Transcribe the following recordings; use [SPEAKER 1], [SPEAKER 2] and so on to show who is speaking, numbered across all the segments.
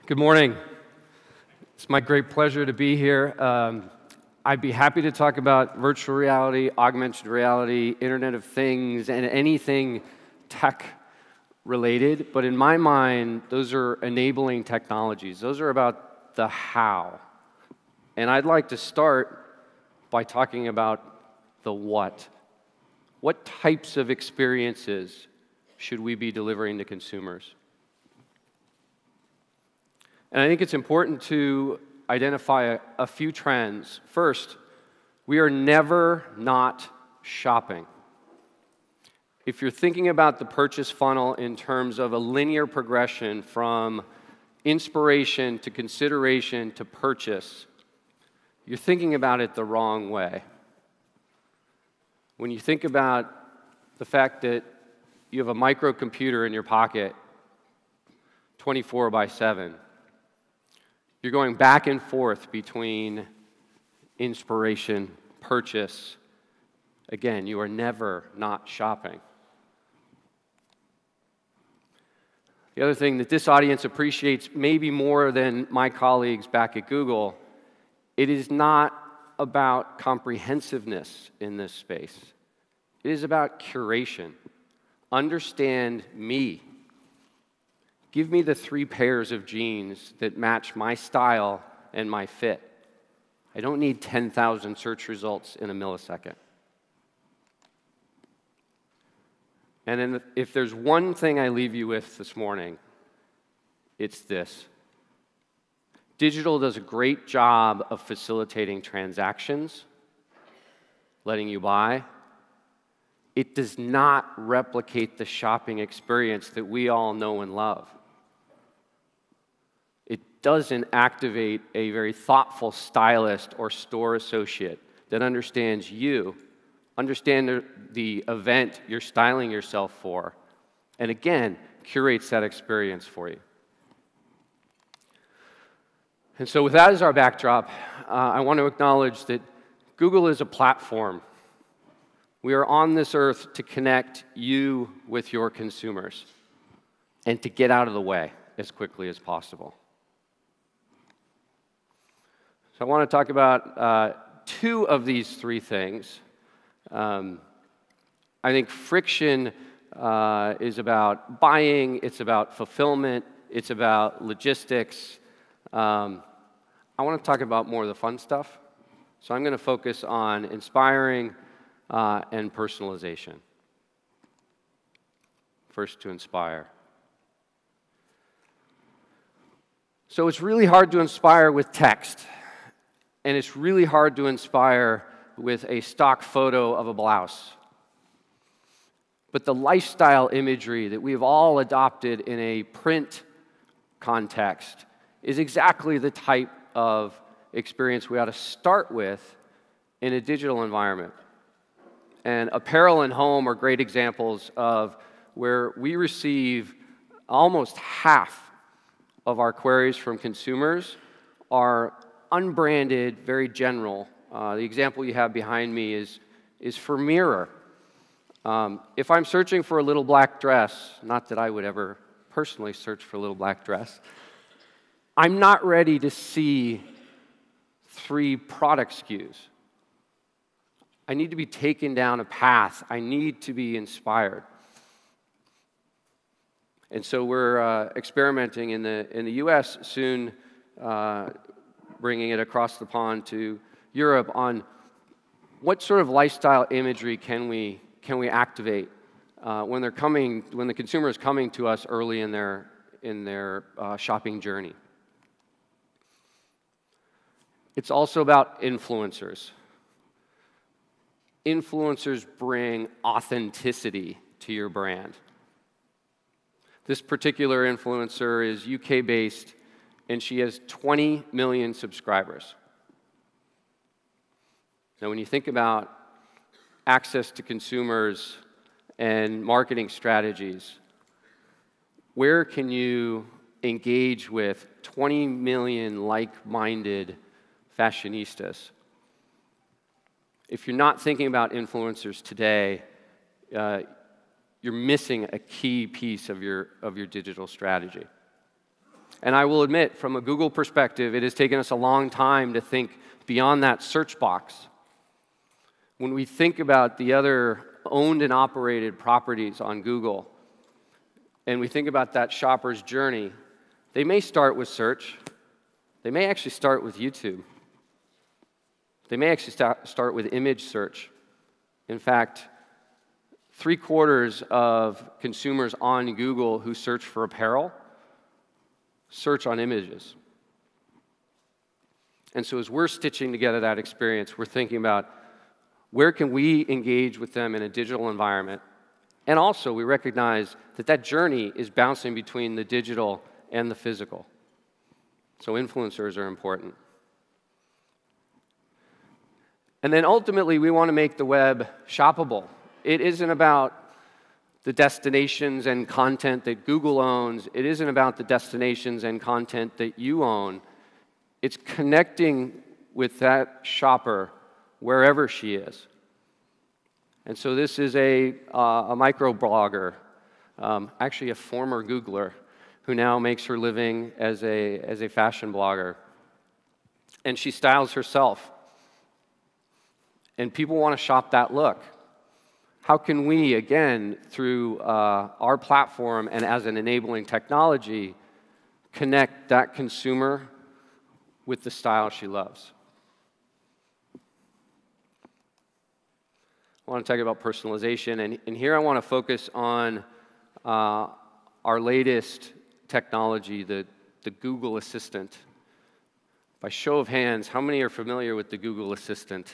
[SPEAKER 1] Good morning. It's my great pleasure to be here. I'd be happy to talk about virtual reality, augmented reality, Internet of Things, and anything tech-related. But in my mind, those are enabling technologies. Those are about the how. And I'd like to start by talking about the what. What types of experiences should we be delivering to consumers? And I think it's important to identify a few trends. First, we are never not shopping. If you're thinking about the purchase funnel in terms of a linear progression from inspiration to consideration to purchase, you're thinking about it the wrong way. When you think about the fact that you have a microcomputer in your pocket 24/7, you're going back and forth between inspiration, purchase. Again, you are never not shopping. The other thing that this audience appreciates maybe more than my colleagues back at Google, it is not about comprehensiveness in this space. It is about curation. Understand me. Give me the 3 pairs of jeans that match my style and my fit. I don't need 10,000 search results in a millisecond. And then if there's one thing I leave you with this morning, it's this. Digital does a great job of facilitating transactions, letting you buy. It does not replicate the shopping experience that we all know and love. It doesn't activate a very thoughtful stylist or store associate that understands you, understands the event you're styling yourself for, and again, curates that experience for you. And so with that as our backdrop, I want to acknowledge that Google is a platform. We are on this earth to connect you with your consumers and to get out of the way as quickly as possible. So I want to talk about 2 of these 3 things. I think friction is about buying, it's about fulfillment, it's about logistics. I want to talk about more of the fun stuff. So I'm going to focus on inspiring and personalization. First, to inspire. So it's really hard to inspire with text, and it's really hard to inspire with a stock photo of a blouse. But the lifestyle imagery that we've all adopted in a print context is exactly the type of experience we ought to start with in a digital environment. And apparel and home are great examples of where we receive almost half of our queries from consumers are unbranded, very general. The example you have behind me is for mirror. If I'm searching for a little black dress, not that I would ever personally search for a little black dress, I'm not ready to see 3 product SKUs. I need to be taken down a path. I need to be inspired. And so we're experimenting in the US, soon bringing it across the pond to Europe on what sort of lifestyle imagery can we activate when the consumer is coming to us early in their shopping journey. It's also about influencers. Influencers bring authenticity to your brand. This particular influencer is UK-based, and she has 20 million subscribers. Now, when you think about access to consumers and marketing strategies, where can you engage with 20 million like-minded fashionistas? If you're not thinking about influencers today, you're missing a key piece of your digital strategy. And I will admit, from a Google perspective, it has taken us a long time to think beyond that search box. When we think about the other owned and operated properties on Google, and we think about that shopper's journey, they may start with search. They may actually start with YouTube. They may actually start with image search. In fact, 3/4 of consumers on Google who search for apparel search on images. And so as we're stitching together that experience, we're thinking about where can we engage with them in a digital environment. And also, we recognize that that journey is bouncing between the digital and the physical. So influencers are important. And then ultimately, we want to make the web shoppable. It isn't about the destinations and content that Google owns. It isn't about the destinations and content that you own. It's connecting with that shopper wherever she is. And so this is a microblogger, actually a former Googler, who now makes her living as a fashion blogger. And she styles herself. And people want to shop that look. How can we, again, through our platform and as an enabling technology, connect that consumer with the style she loves? I want to talk about personalization, and here I want to focus on our latest technology, the Google Assistant. By show of hands, how many are familiar with the Google Assistant?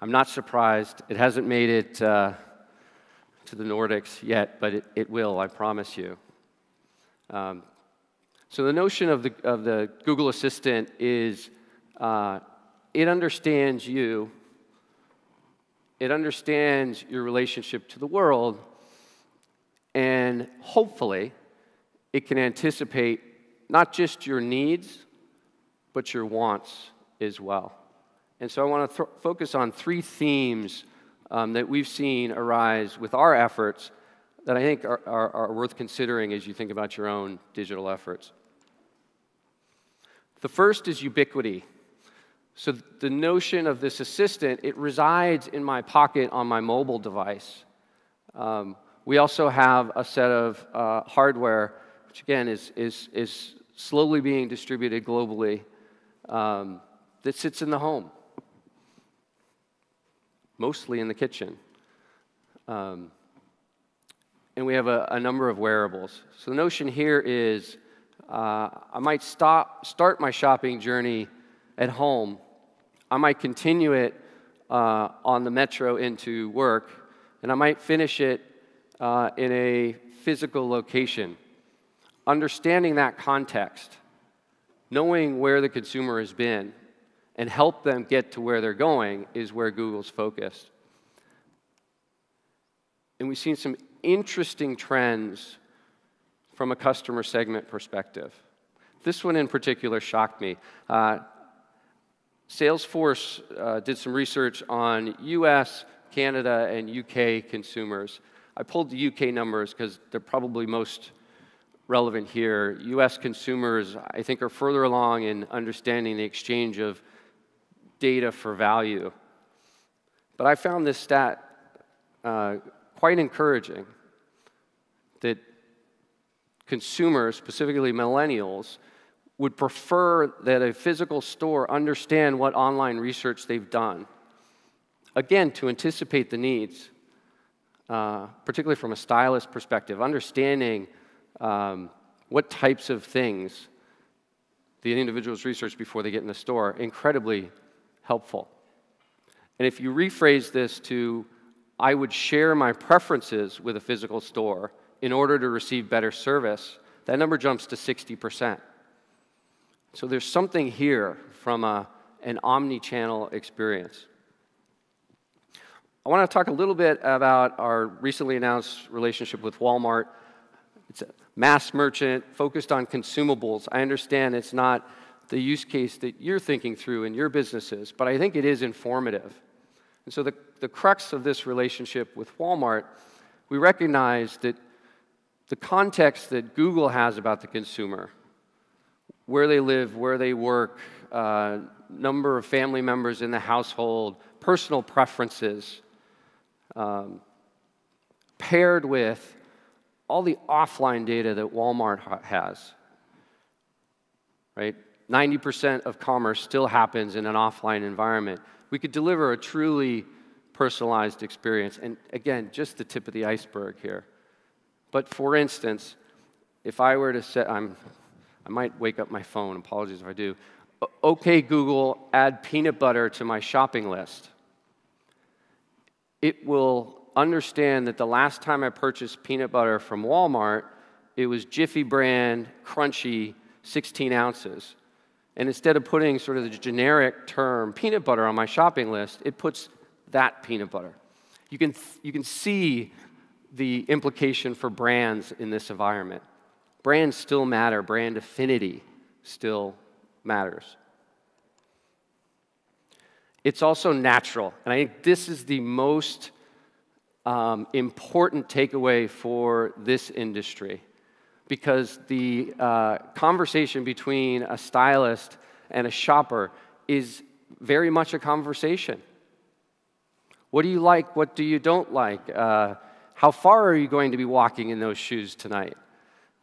[SPEAKER 1] I'm not surprised. It hasn't made it to the Nordics yet, but it will, I promise you. So the notion of the Google Assistant is it understands you, it understands your relationship to the world, and hopefully it can anticipate not just your needs, but your wants as well. And so I want to focus on 3 themes that we've seen arise with our efforts that I think are worth considering as you think about your own digital efforts. The first is ubiquity. So the notion of this assistant, it resides in my pocket on my mobile device. We also have a set of hardware, which again is slowly being distributed globally, that sits in the home, mostly in the kitchen. And we have a number of wearables. So the notion here is I might start my shopping journey at home. I might continue it on the metro into work, and I might finish it in a physical location. Understanding that context, knowing where the consumer has been, and help them get to where they're going is where Google's focused. And we've seen some interesting trends from a customer segment perspective. This one in particular shocked me. Salesforce did some research on US, Canada, and UK consumers. I pulled the UK numbers because they're probably most relevant here. US consumers, I think, are further along in understanding the exchange of data for value. But I found this stat quite encouraging, that consumers, specifically millennials, would prefer that a physical store understand what online research they've done. Again, to anticipate the needs, particularly from a stylist perspective, understanding what types of things the individuals research before they get in the store, incredibly helpful. And if you rephrase this to, I would share my preferences with a physical store in order to receive better service, that number jumps to 60%. So there's something here from an omni-channel experience. I want to talk a little bit about our recently announced relationship with Walmart. It's a mass merchant focused on consumables. I understand it's not the use case that you're thinking through in your businesses, but I think it is informative. And so the crux of this relationship with Walmart, we recognize that the context that Google has about the consumer, where they live, where they work, number of family members in the household, personal preferences, paired with all the offline data that Walmart has, right? 90% of commerce still happens in an offline environment. We could deliver a truly personalized experience. And again, just the tip of the iceberg here. But for instance, if I were to set, I might wake up my phone, apologies if I do. Okay, Google, add peanut butter to my shopping list. It will understand that the last time I purchased peanut butter from Walmart, it was Jiffy brand, crunchy, 16 ounces. And instead of putting sort of the generic term peanut butter on my shopping list, it puts that peanut butter. You can see the implication for brands in this environment. Brands still matter. Brand affinity still matters. It's also natural. And I think this is the most important takeaway for this industry, because the conversation between a stylist and a shopper is very much a conversation. What do you like? What do you don't like? How far are you going to be walking in those shoes tonight?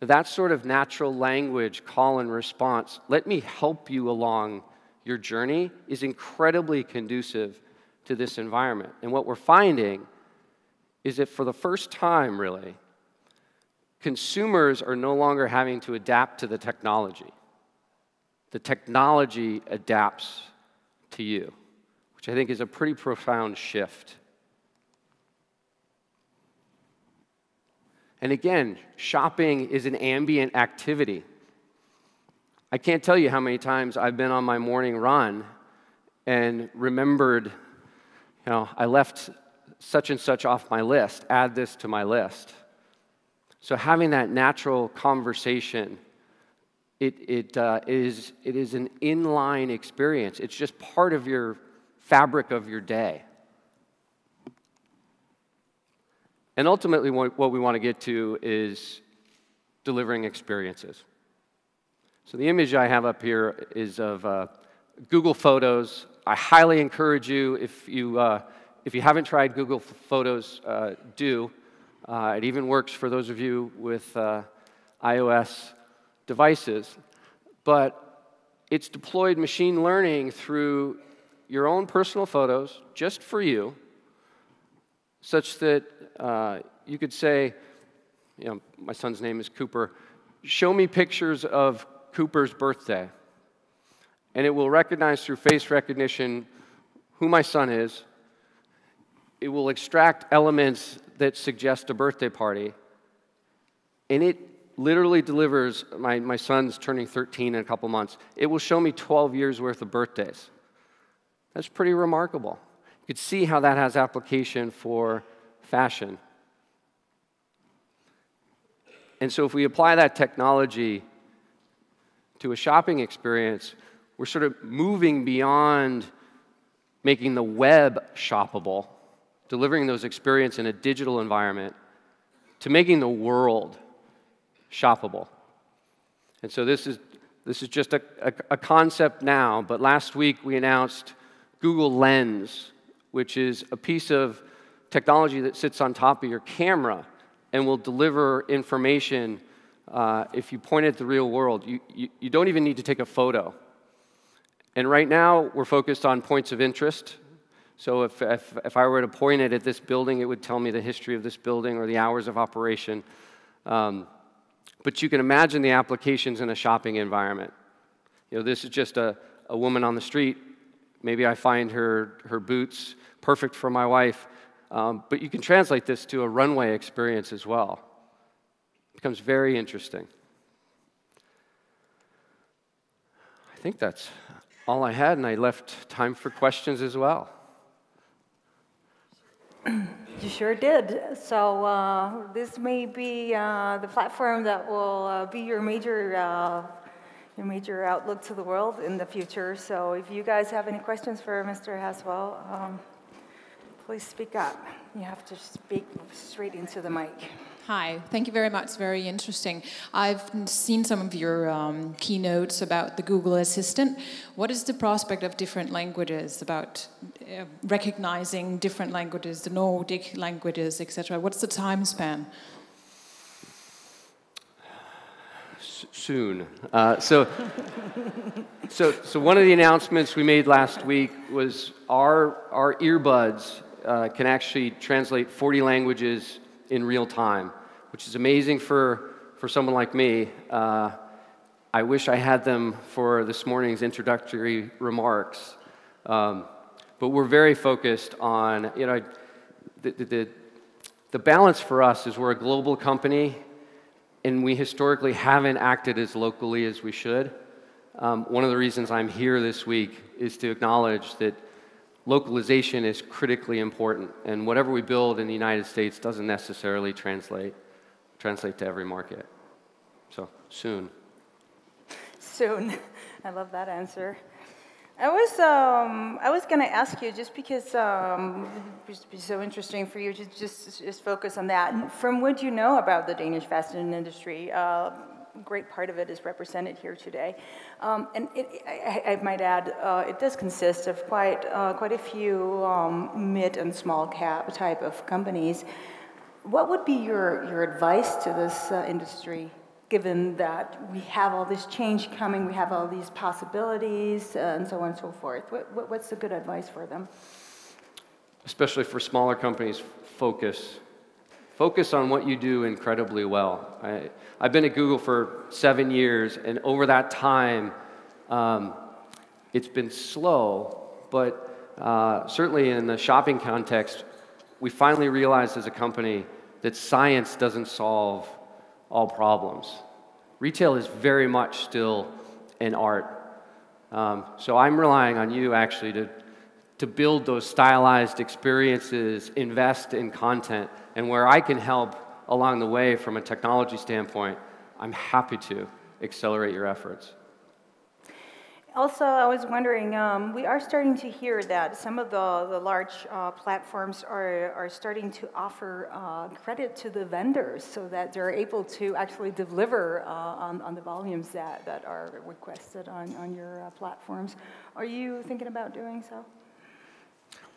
[SPEAKER 1] That sort of natural language, call and response, let me help you along your journey, is incredibly conducive to this environment. And what we're finding is that for the first time, really, consumers are no longer having to adapt to the technology. The technology adapts to you, which I think is a pretty profound shift. And again, shopping is an ambient activity. I can't tell you how many times I've been on my morning run and remembered, I left such and such off my list, add this to my list. So having that natural conversation, it is an inline experience. It's just part of your fabric of your day. And ultimately, what we want to get to is delivering experiences. So the image I have up here is of Google Photos. I highly encourage you, if you haven't tried Google Photos, do. It even works for those of you with iOS devices. But it's deployed machine learning through your own personal photos, just for you, such that you could say, my son's name is Cooper, show me pictures of Cooper's birthday. And it will recognize through face recognition who my son is. It will extract elements that suggest a birthday party. And it literally delivers, my son's turning 13 in a couple months. It will show me 12 years worth of birthdays. That's pretty remarkable. You could see how that has application for fashion. And so if we apply that technology to a shopping experience, we're sort of moving beyond making the web shoppable, delivering those experiences in a digital environment, to making the world shoppable. And so this is just a concept now, but last week we announced Google Lens, which is a piece of technology that sits on top of your camera and will deliver information if you point at the real world. You don't even need to take a photo. And right now, we're focused on points of interest. So if I were to point it at this building, it would tell me the history of this building or the hours of operation. But you can imagine the applications in a shopping environment. This is just a woman on the street. Maybe I find her boots perfect for my wife. But you can translate this to a runway experience as well. It becomes very interesting. I think that's all I had, and I left time for questions as well.
[SPEAKER 2] You sure did. So this may be the platform that will be your major outlook to the world in the future. So if you guys have any questions for Mr. Haswell, please speak up. You have to speak straight into the mic.
[SPEAKER 3] Hi, thank you very much. It's very interesting. I've seen some of your keynotes about the Google Assistant. What is the prospect of different languages, about recognizing different languages, the Nordic languages, etc.? What's the time span?
[SPEAKER 1] Soon. So one of the announcements we made last week was our earbuds can actually translate 40 languages in real time, which is amazing for someone like me. I wish I had them for this morning's introductory remarks. But we're very focused on, the balance for us is we're a global company, and we historically haven't acted as locally as we should. One of the reasons I'm here this week is to acknowledge that localization is critically important, and whatever we build in the United States doesn't necessarily translate to every market. So, soon. Soon.
[SPEAKER 2] I love that answer. I was going to ask you, just because it'd be so interesting for you to just focus on that. From what you know about the Danish fashion industry, great part of it is represented here today, and I might add, it does consist of quite a few mid and small cap type of companies. What would be your advice to this industry, given that we have all this change coming, we have all these possibilities, and so on and so forth? What's the good advice for them?
[SPEAKER 1] Especially for smaller companies, focus. Focus on what you do incredibly well. I've been at Google for 7 years, and over that time, it's been slow, but certainly in the shopping context, we finally realized as a company that science doesn't solve all problems. Retail is very much still an art. So I'm relying on you actually to build those stylized experiences, invest in content, and where I can help along the way from a technology standpoint, I'm happy to accelerate your efforts.
[SPEAKER 2] Also, I was wondering, we are starting to hear that some of the large platforms are starting to offer credit to the vendors so that they're able to actually deliver on the volumes that are requested on your platforms. Are you thinking about doing so?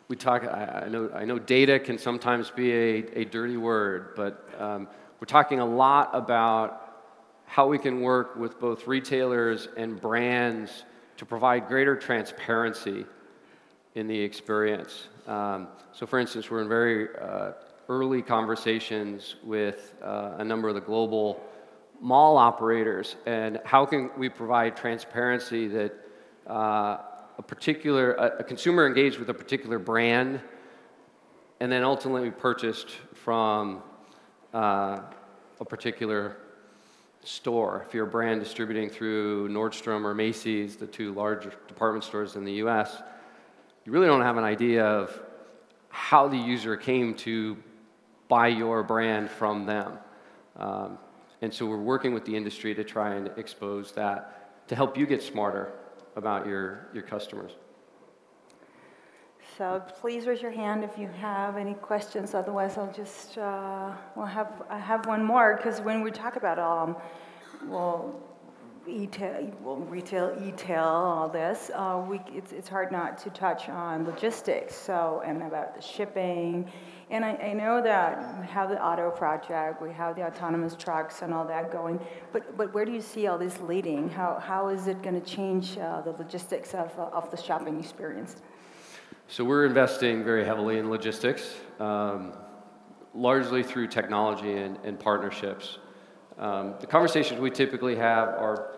[SPEAKER 1] We talk. I know data can sometimes be a dirty word, but we're talking a lot about how we can work with both retailers and brands to provide greater transparency in the experience. So, for instance, we're in very early conversations with a number of the global mall operators, and how can we provide transparency that a consumer engaged with a particular brand and then ultimately purchased from a particular store. If you're a brand distributing through Nordstrom or Macy's, the two large department stores in the US, you really don't have an idea of how the user came to buy your brand from them. And so we're working with the industry to try and expose that, to help you get smarter about your customers.
[SPEAKER 2] So please raise your hand if you have any questions. Otherwise, I'll just I have one more, because when we talk about retail, e-tail, all this, it's hard not to touch on logistics. So, and about the shipping. And I know that we have the auto project, we have the autonomous trucks and all that going, but where do you see all this leading? How is it going to change the logistics of the shopping experience?
[SPEAKER 1] So we're investing very heavily in logistics, largely through technology and partnerships. The conversations we typically have are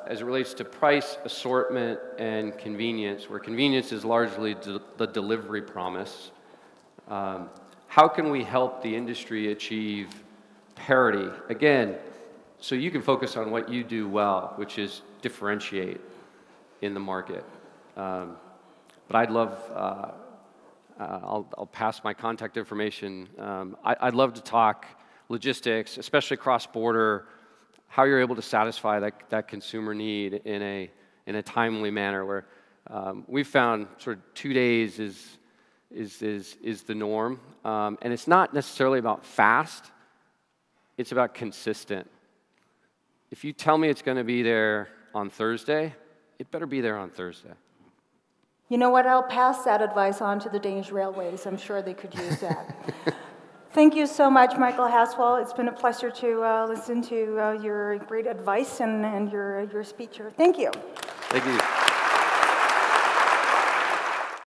[SPEAKER 1] as it relates to price, assortment, and convenience, where convenience is largely the delivery promise. How can we help the industry achieve parity? Again, so you can focus on what you do well, which is differentiate in the market. But I'd love, I'll pass my contact information. I'd love to talk logistics, especially cross-border, how you're able to satisfy that consumer need in a timely manner, where we've found sort of 2 days is the norm. And it's not necessarily about fast, it's about consistent. If you tell me it's going to be there on Thursday, it better be there on Thursday.
[SPEAKER 2] You know what? I'll pass that advice on to the Danish Railways. I'm sure they could use that. Thank you so much, Micahel Haswell. It's been a pleasure to listen to your great advice and your speech here. Thank you.
[SPEAKER 1] Thank you.